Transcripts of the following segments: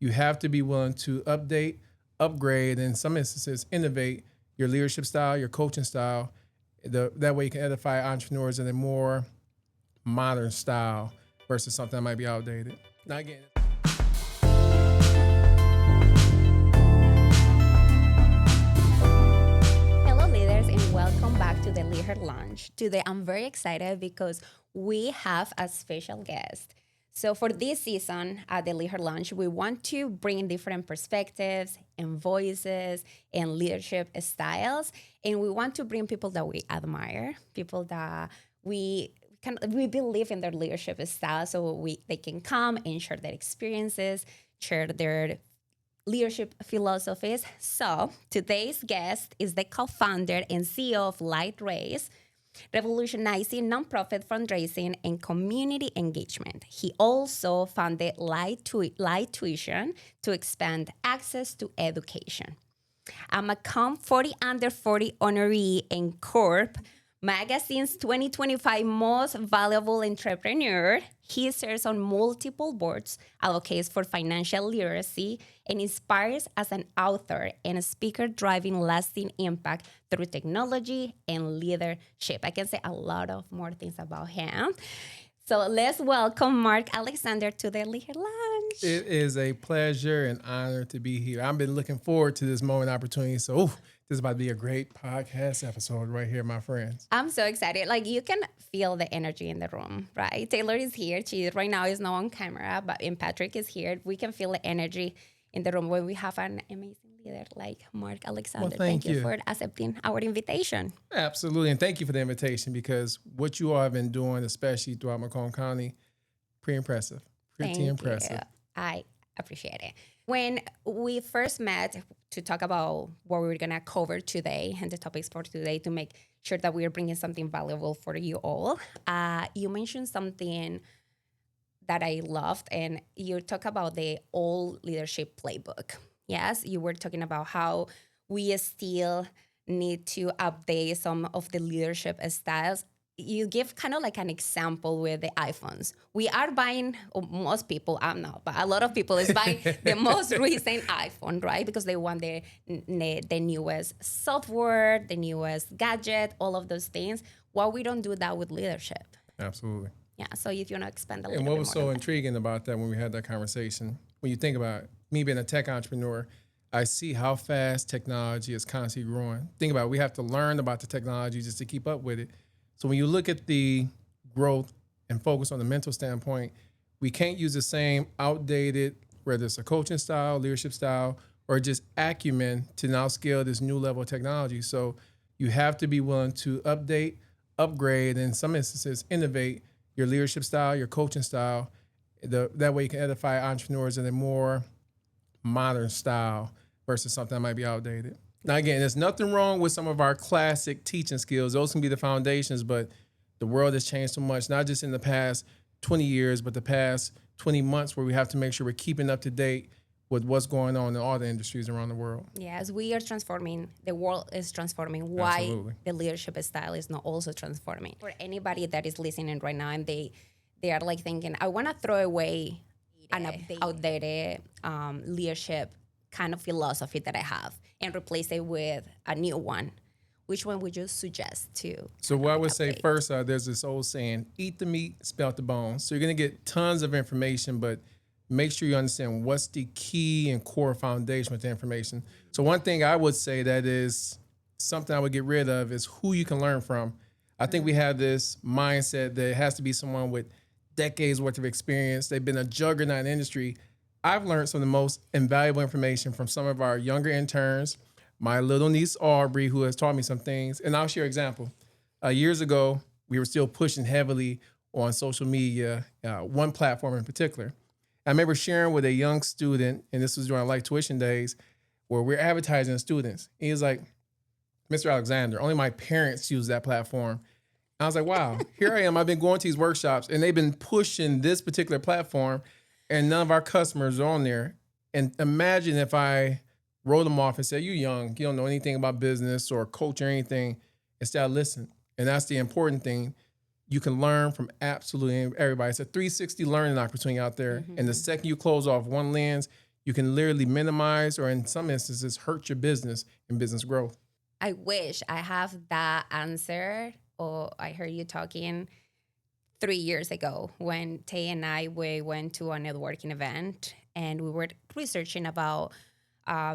you have to be willing to update, upgrade, and in some instances, innovate your leadership style, your coaching style. That way you can edify entrepreneurs in a more modern style versus something that might be outdated. Now again, Hello, leaders, and welcome back to the LeadHer Lounge. Today, I'm very excited because we have a special guest. So, for this season at the LeadHer Lounge, we want to bring different perspectives and voices and leadership styles, and we want to bring people that we admire, people that we believe in their leadership style, so they can come and share their experiences, share their leadership philosophies. So today's guest is the co-founder and CEO of LiteRaise, revolutionizing nonprofit fundraising and community engagement. He also founded LiteTuition to expand access to education. I'm a Comp 40 Under 40 honoree and Corp Magazine's 2025 Most Valuable Entrepreneur. He serves on multiple boards, advocates for financial literacy, and inspires as an author and a speaker driving lasting impact through technology and leadership. I can say a lot of more things about him. So let's welcome Marc Alexander to the LeadHer Lounge. it is a pleasure and honor to be here. I've been looking forward to this moment opportunity. So this is about to be a great podcast episode right here, my friends. I'm so excited. Like, you can feel the energy in the room, right? Taylor is here. She right now is not on camera, and Patrick is here. We can feel the energy in the room when we have an amazing leader like Marc Alexander. Well, thank you for accepting our invitation. Absolutely. And thank you for the invitation, because what you all have been doing, especially throughout Macomb County, pretty impressive. Pretty impressive. I appreciate it. When we first met to talk about what we were going to cover today and the topics for today to make sure that we are bringing something valuable for you all, you mentioned something that I loved, and you talk about the old leadership playbook. Yes, you were talking about how we still need to update some of the leadership styles. You give kind of like an example with the iPhones. We are buying, or most people, I'm not, but a lot of people is buying the most recent iPhone, right? Because they want the newest software, the newest gadget, all of those things. Why we don't do that with leadership? Absolutely. Yeah, so if you want to expand a little And bit what was more so on intriguing about that when we had that conversation, when you think about me being a tech entrepreneur, I see how fast technology is constantly growing. Think about it, we have to learn about the technology just to keep up with it. So when you look at the growth and focus on the mental standpoint, we can't use the same outdated, whether it's a coaching style, leadership style, or just acumen to now scale this new level of technology. So you have to be willing to update, upgrade, and in some instances, innovate your leadership style, your coaching style. That way you can edify entrepreneurs in a more modern style versus something that might be outdated. Now, again, there's nothing wrong with some of our classic teaching skills. Those can be the foundations, but the world has changed so much, not just in the past 20 years, but the past 20 months, where we have to make sure we're keeping up to date with what's going on in all the industries around the world. Yes, we are transforming. The world is transforming. Why Absolutely. The leadership style is not also transforming? For anybody that is listening right now and they are like thinking, I want to throw away an outdated leadership kind of philosophy that I have and replace it with a new one. Which one would you suggest to? So what I would say first, there's this old saying, eat the meat, spit out the bones. So you're going to get tons of information, but make sure you understand what's the key and core foundation with the information. So one thing I would say that is something I would get rid of is who you can learn from. I think we have this mindset that it has to be someone with decades worth of experience. They've been a juggernaut in the industry. I've learned some of the most invaluable information from some of our younger interns, my little niece Aubrey, who has taught me some things. And I'll share an example. Years ago, we were still pushing heavily on social media, one platform in particular. I remember sharing with a young student, and this was during LiteTuition days, where we're advertising to students. And he was like, Mr. Alexander, only my parents use that platform. And I was like, wow, here I am. I've been going to these workshops, and they've been pushing this particular platform, and none of our customers are on there. And imagine if I wrote them off and said, you're young, you don't know anything about business or coaching or anything, instead of listen. And that's the important thing. You can learn from absolutely everybody. It's a 360 learning opportunity out there. Mm-hmm. And the second you close off one lens, you can literally minimize or in some instances hurt your business and business growth. I wish I have that answer. Or I heard you talking 3 years ago when Tay and we went to a networking event and we were researching about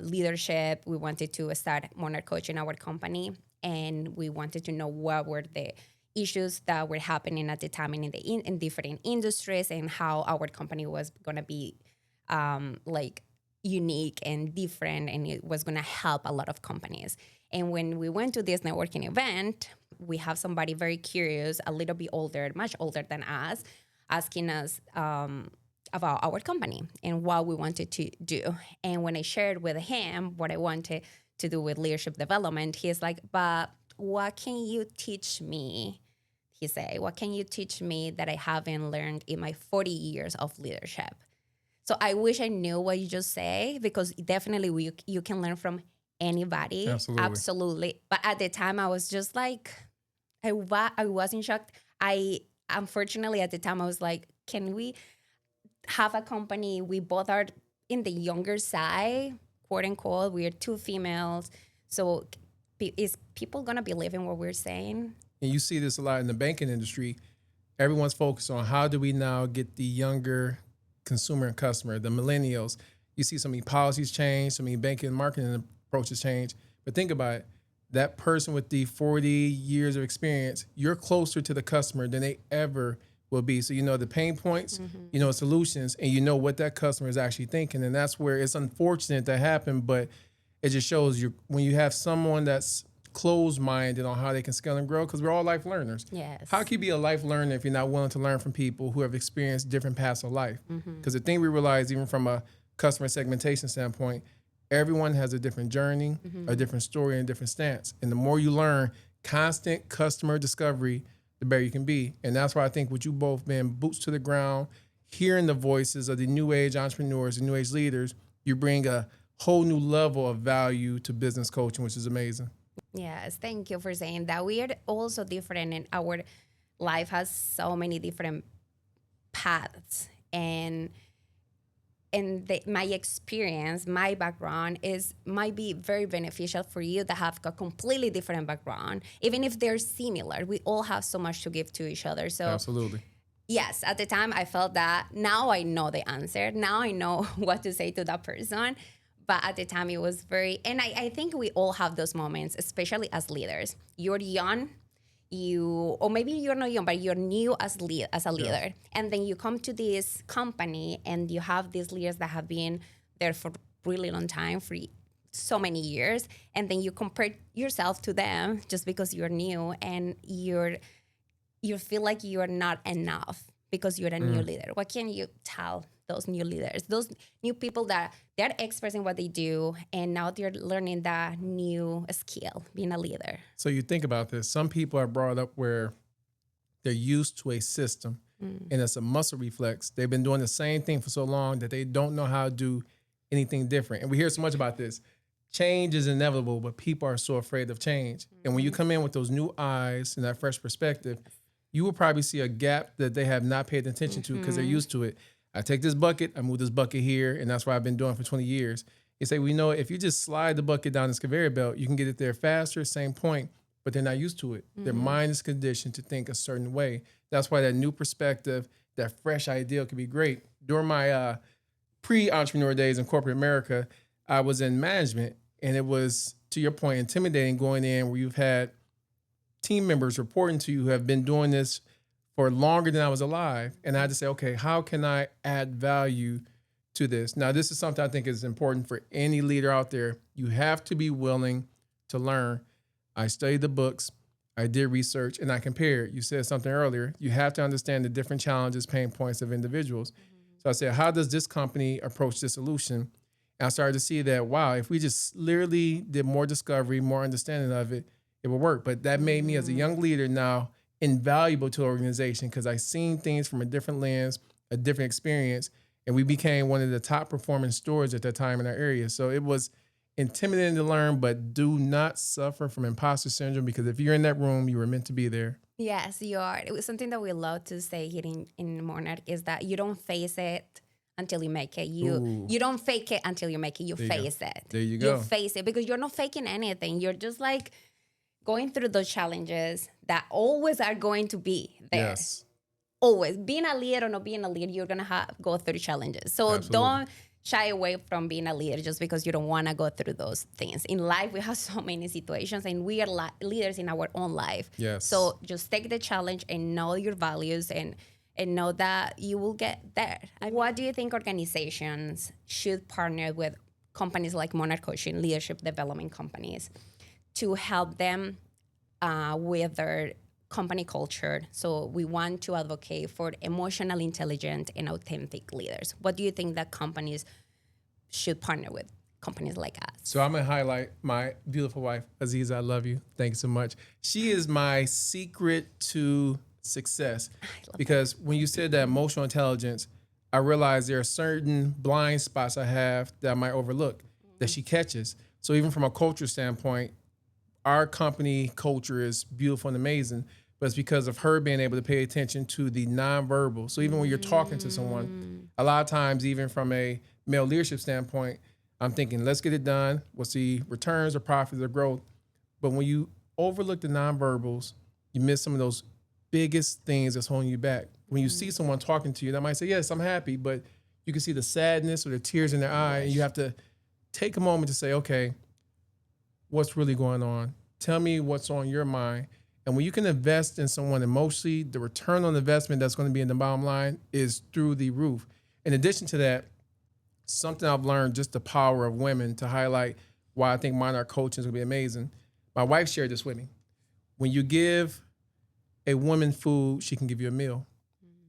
leadership. We wanted to start Monarch coaching our company, and we wanted to know what were the issues that were happening at the time in different industries, and how our company was going to be like unique and different, and it was going to help a lot of companies. And when we went to this networking event, we have somebody very curious, a little bit older, much older than us, asking us about our company and what we wanted to do. And when I shared with him what I wanted to do with leadership development, he's like, but what can you teach me? He said, what can you teach me that I haven't learned in my 40 years of leadership? So I wish I knew what you just say, because definitely you can learn from anybody. Absolutely. But at the time, I was just like, I was in shock. Unfortunately, at the time, I was like, can we have a company? We both are in the younger side, quote unquote. We are two females. So is people going to believe in what we're saying? And you see this a lot in the banking industry. Everyone's focused on how do we now get the younger consumer and customer, the millennials. You see so many policies change, so many banking and marketing approaches change. But think about it. That person with the 40 years of experience, you're closer to the customer than they ever will be. So you know the pain points, you know solutions, and you know what that customer is actually thinking. And that's where it's unfortunate that happened, but it just shows you when you have someone that's closed-minded on how they can scale and grow, because we're all life learners. Yes. How can you be a life learner if you're not willing to learn from people who have experienced different paths of life? Because the thing we realize, even from a customer segmentation standpoint, everyone has a different journey, a different story, and a different stance. And the more you learn, constant customer discovery, the better you can be. And that's why I think with you both being boots to the ground, hearing the voices of the new age entrepreneurs and new age leaders, you bring a whole new level of value to business coaching, which is amazing. Yes, thank you for saying that. We are also different, and our life has so many different paths. And my experience, my background might be very beneficial for you that have a completely different background. Even if they're similar, we all have so much to give to each other. So Absolutely. yes, at the time I felt that. Now I know the answer. Now I know what to say to that person. But at the time it was and I think we all have those moments, especially as leaders. You're young, or maybe you're not young, but you're new as a leader. Yeah. And then you come to this company and you have these leaders that have been there for really long time, for so many years. And then you compare yourself to them just because you're new, and you feel like you're not enough because you're a new leader. What can you tell those new leaders, those new people that they're experts in what they do, and now they're learning that new skill, being a leader? So you think about this. Some people are brought up where they're used to a system, and it's a muscle reflex. They've been doing the same thing for so long that they don't know how to do anything different. And we hear so much about this. Change is inevitable, but people are so afraid of change. And when you come in with those new eyes and that fresh perspective, you will probably see a gap that they have not paid attention to because they're used to it. I take this bucket, I move this bucket here, and that's what I've been doing for 20 years. They say, we know if you just slide the bucket down this conveyor belt, you can get it there faster, same point, but they're not used to it. Their mind is conditioned to think a certain way. That's why that new perspective, that fresh idea could be great. During my pre-entrepreneur days in corporate America, I was in management, and it was, to your point, intimidating going in where you've had team members reporting to you who have been doing this for longer than I was alive. And I had to say, okay, how can I add value to this? Now, this is something I think is important for any leader out there. You have to be willing to learn. I studied the books, I did research, and I compared. You said something earlier. You have to understand the different challenges, pain points of individuals. So I said, how does this company approach this solution? And I started to see that, wow, if we just literally did more discovery, more understanding of it, it would work. But that made me as a young leader now invaluable to the organization because I seen things from a different lens, a different experience, and we became one of the top performing stores at that time in our area. So it was intimidating to learn, but do not suffer from imposter syndrome, because if you're in that room, you were meant to be there. Yes, you are. It was something that we love to say here in Monarch is that you don't face it until you make it. Ooh. You don't fake it until you make it. You There you face it. There you go. You face it because you're not faking anything. You're just like going through those challenges that always are going to be there. Yes. Always. Being a leader or not being a leader, you're going to go through challenges. So Absolutely. don't shy away from being a leader just because you don't want to go through those things. In life, we have so many situations and we are leaders in our own life. Yes. So just take the challenge and know your values and know that you will get there. What do you think organizations should partner with companies like Monarch Coaching, leadership development companies, to help them with their company culture? So we want to advocate for emotionally intelligent and authentic leaders. What do you think that companies should partner with companies like us? So I'm going to highlight my beautiful wife, Aziza. I love you. Thank you so much. She is my secret to success, because when you said that emotional intelligence, I realized there are certain blind spots I have that I might overlook that she catches. So even from a culture standpoint, our company culture is beautiful and amazing, but it's because of her being able to pay attention to the nonverbal. So even when you're talking to someone, a lot of times, even from a male leadership standpoint, I'm thinking, let's get it done. We'll see returns or profits or growth. But when you overlook the nonverbals, you miss some of those biggest things that's holding you back. When you see someone talking to you, that might say, yes, I'm happy, but you can see the sadness or the tears in their eye, and you have to take a moment to say, okay, what's really going on? Tell me what's on your mind. And when you can invest in someone emotionally, the return on investment that's going to be in the bottom line is through the roof. In addition to that, something I've learned, just the power of women, to highlight why I think Monarch Coaching is going to be amazing. My wife shared this with me. When you give a woman food, she can give you a meal.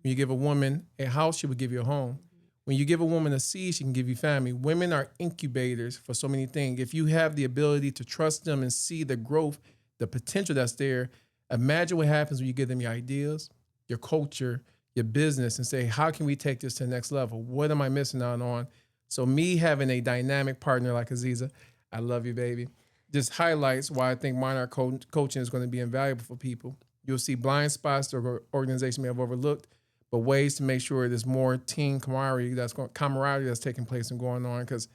When you give a woman a house, she will give you a home. When you give a woman a seed, she can give you family. Women are incubators for so many things. If you have the ability to trust them and see the growth, the potential that's there, imagine what happens when you give them your ideas, your culture, your business, and say, how can we take this to the next level? What am I missing out on? So me having a dynamic partner like Aziza, I love you, baby, just highlights why I think Monarch Coaching is going to be invaluable for people. You'll see blind spots that organization may have overlooked, but ways to make sure there's more team camaraderie that's taking place and going on. Because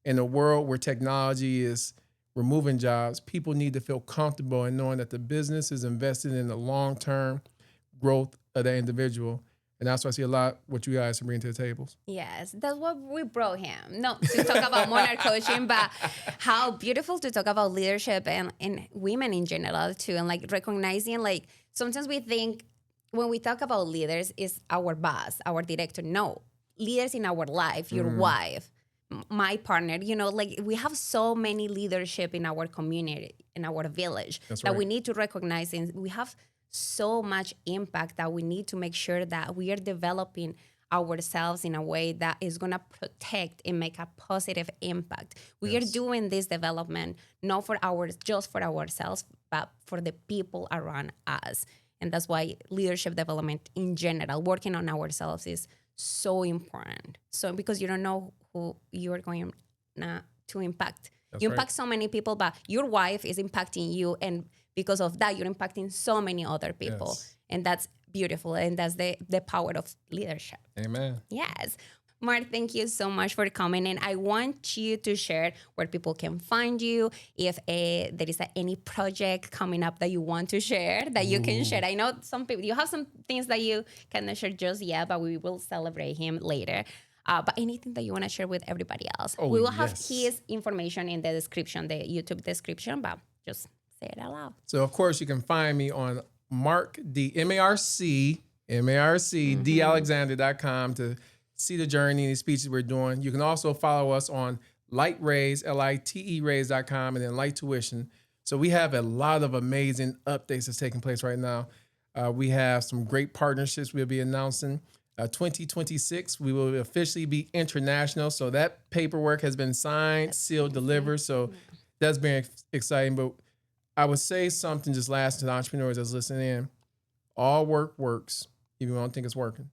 in a world where technology is removing jobs, people need to feel comfortable in knowing that the business is invested in the long-term growth of the individual. And that's why I see a lot what you guys are bringing to the tables. Yes, that's what we brought him. Not to talk about Monarch Coaching, but how beautiful to talk about leadership and women in general too. And like recognizing, like sometimes we think when we talk about leaders is our boss, our director. No, leaders in our life, your wife, my partner, like we have so many leadership in our community, in our village, That's that right. we need to recognize. And we have so much impact that we need to make sure that we are developing ourselves in a way that is going to protect and make a positive impact. We are doing this development not just for ourselves, but for the people around us. And that's why leadership development in general, working on ourselves, is so important. So because you don't know who you are going to impact. That's You right. impact so many people, but your wife is impacting you, and because of that, you're impacting so many other people. Yes. And that's beautiful, and that's the power of leadership. Amen. Yes. Marc, thank you so much for coming. And I want you to share where people can find you, if there is any project coming up that you want to share, that you can share. I know some people, you have some things that you cannot share just yet, but we will celebrate him later. But anything that you want to share with everybody else. Oh, we will have yes. his information in the description, the YouTube description, but just say it out loud. So, of course, you can find me on Marc, DAlexander.com to see the journey and the speeches we're doing. You can also follow us on LiteRaise, LiteRaise.com, and then LiteTuition. So we have a lot of amazing updates that's taking place right now. We have some great partnerships we'll be announcing. 2026, we will officially be international. So that paperwork has been signed, sealed, delivered. So that's been exciting. But I would say something just last to the entrepreneurs that's listening in. All work works, even when you don't think it's working.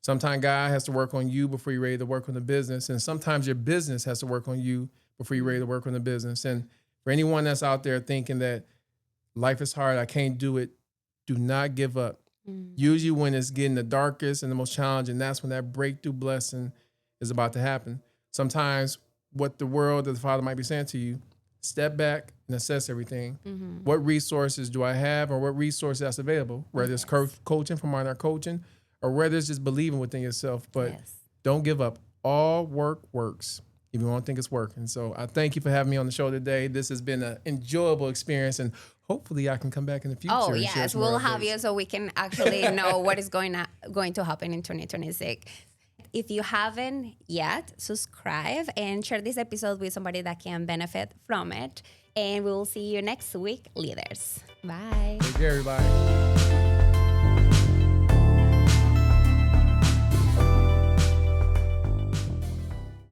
Sometimes God has to work on you before you're ready to work on the business. And sometimes your business has to work on you before you're ready to work on the business. And for anyone that's out there thinking that life is hard, I can't do it, do not give up. Usually when it's getting the darkest and the most challenging, that's when that breakthrough blessing is about to happen. Sometimes what the world or the Father might be saying to you, step back and assess everything. What resources do I have, or what resources that's available, whether it's coaching from our coaching, or whether it's just believing within yourself. But don't give up. All work works, if you don't think it's working. So I thank you for having me on the show today. This has been an enjoyable experience, and hopefully I can come back in the future. Oh, and share yes. some more We'll have updates. you so we can actually know what is going to happen in 2026. If you haven't yet, subscribe and share this episode with somebody that can benefit from it. And we will see you next week, leaders. Bye. Take care, everybody.